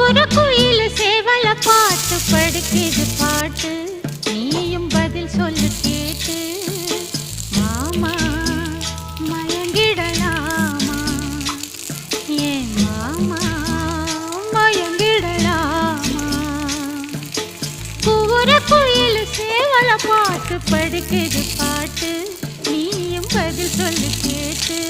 ஒரு குயில் சேவல பாட்டு படுக்குது பாட்டு நீயும் பதில் சொல்லு கேட்டு மாமா மயங்கிடலாமா ஏன் மாமா மயங்கிடலாமா ஒரு குயில் சேவல பாட்டு படுக்குது பாட்டு நீயும் பதில் சொல்லு கேட்டு